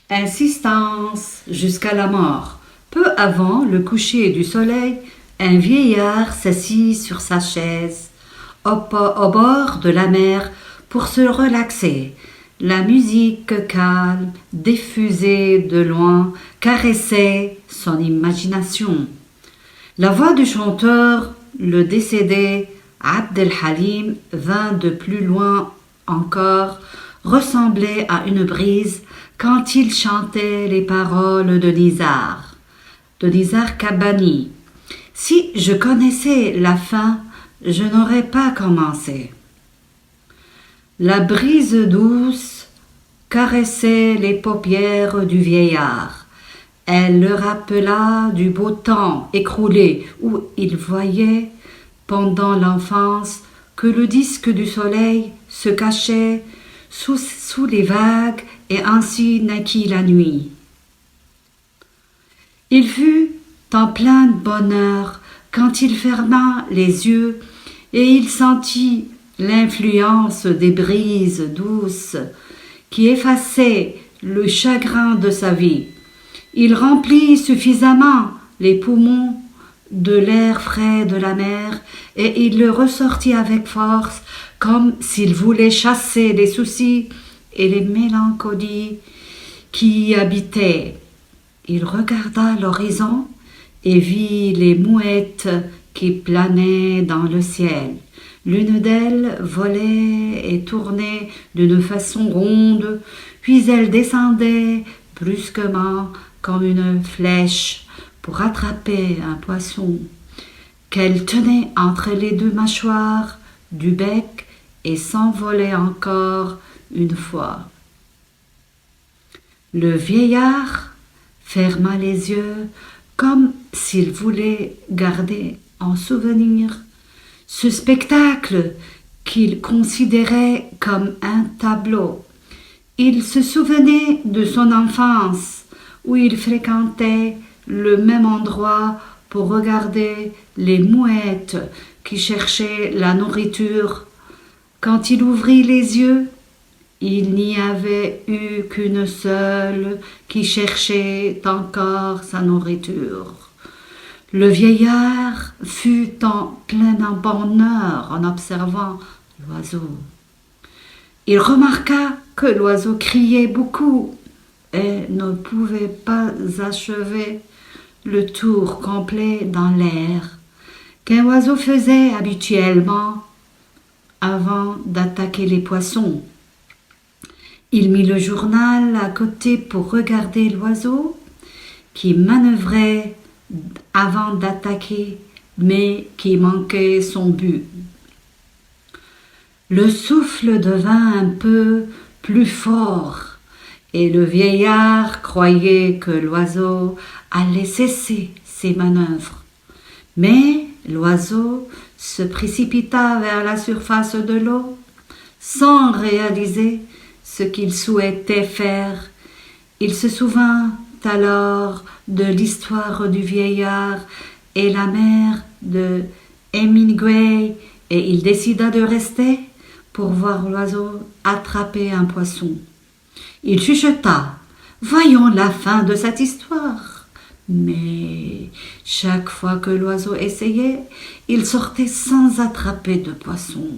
Insistance jusqu'à la mort. Peu avant le coucher du soleil, un vieillard s'assit sur sa chaise au bord de la mer pour se relaxer. La musique calme, diffusée de loin, caressait son imagination. La voix du chanteur, le décédé Abd el-Halim, vint de plus loin encore, ressemblait à une brise quand il chantait les paroles de Nizar Qabbani. Si je connaissais la fin, je n'aurais pas commencé. La brise douce caressait les paupières du vieillard. Elle le rappela du beau temps écroulé où il voyait, pendant l'enfance, que le disque du soleil se cachait sous les vagues et ainsi naquit la nuit. Il fut en plein bonheur quand il ferma les yeux et il sentit l'influence des brises douces qui effaçaient le chagrin de sa vie. Il remplit suffisamment les poumons de l'air frais de la mer et il le ressortit avec force comme s'il voulait chasser les soucis et les mélancolies qui y habitaient. Il regarda l'horizon et vit les mouettes qui planaient dans le ciel. L'une d'elles volait et tournait d'une façon ronde, puis elle descendait brusquement comme une flèche pour attraper un poisson qu'elle tenait entre les deux mâchoires du bec et s'envolait encore une fois. Le vieillard ferma les yeux comme s'il voulait garder en souvenir ce spectacle qu'il considérait comme un tableau. Il se souvenait de son enfance où il fréquentait le même endroit pour regarder les mouettes qui cherchaient la nourriture. Quand il ouvrit les yeux, il n'y avait eu qu'une seule qui cherchait encore sa nourriture. Le vieillard fut en plein bonheur en observant l'oiseau. Il remarqua que l'oiseau criait beaucoup et ne pouvait pas achever le tour complet dans l'air qu'un oiseau faisait habituellement avant d'attaquer les poissons. Il mit le journal à côté pour regarder l'oiseau qui manœuvrait avant d'attaquer, mais qui manquait son but. Le souffle devint un peu plus fort et le vieillard croyait que l'oiseau allait cesser ses manœuvres. Mais l'oiseau se précipita vers la surface de l'eau sans réaliser ce qu'il souhaitait faire. Il se souvint alors de l'histoire du vieillard et la mère de Hemingway et il décida de rester pour voir l'oiseau attraper un poisson. Il chuchota « Voyons la fin de cette histoire !» Mais chaque fois que l'oiseau essayait, il sortait sans attraper de poisson.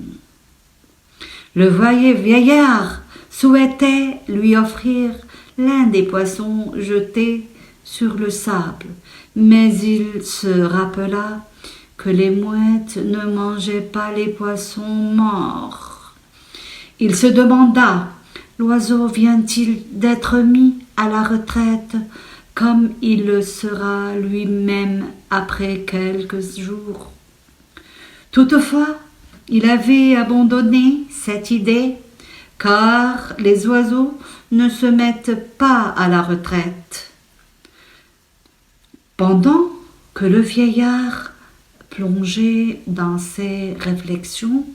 Le vieillard souhaitait lui offrir l'un des poissons jetés sur le sable, mais il se rappela que les mouettes ne mangeaient pas les poissons morts. Il se demanda, l'oiseau vient-il d'être mis à la retraite comme il le sera lui-même après quelques jours? Toutefois, il avait abandonné cette idée car les oiseaux ne se mettent pas à la retraite. Pendant que le vieillard plongeait dans ses réflexions,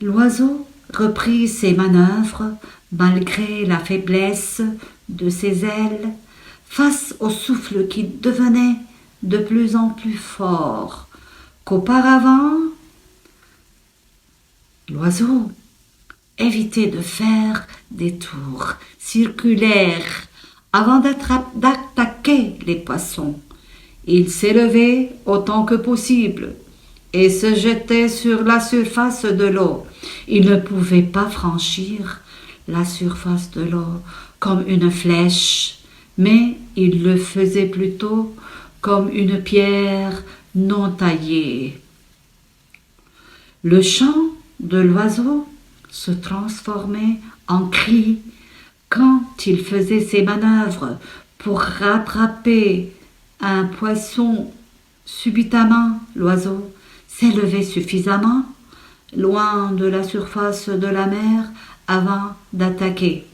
l'oiseau reprit ses manœuvres malgré la faiblesse de ses ailes face au souffle qui devenait de plus en plus fort qu'auparavant. L'oiseau évitait de faire des tours circulaires avant d'attaquer les poissons. Il s'élevait autant que possible et se jetait sur la surface de l'eau. Il ne pouvait pas franchir la surface de l'eau comme une flèche, mais il le faisait plutôt comme une pierre non taillée. Le chant de l'oiseau se transformait en cri quand il faisait ses manœuvres pour rattraper un poisson. Subitement, l'oiseau s'élevait suffisamment loin de la surface de la mer avant d'attaquer.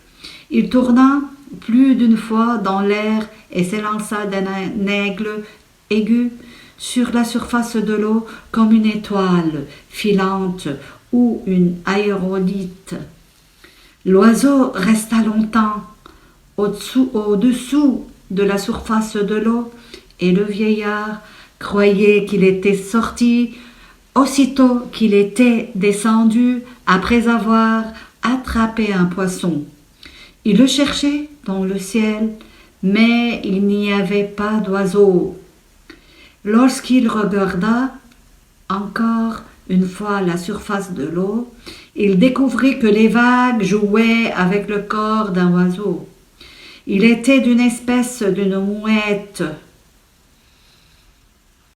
Il tourna plus d'une fois dans l'air et s'élança d'un aigle aigu sur la surface de l'eau comme une étoile filante ou une aérolite. L'oiseau resta longtemps au-dessous de la surface de l'eau et le vieillard croyait qu'il était sorti aussitôt qu'il était descendu après avoir attrapé un poisson. Il le cherchait dans le ciel, mais il n'y avait pas d'oiseau. Lorsqu'il regarda encore une fois la surface de l'eau, il découvrit que les vagues jouaient avec le corps d'un oiseau. Il était d'une espèce d'une mouette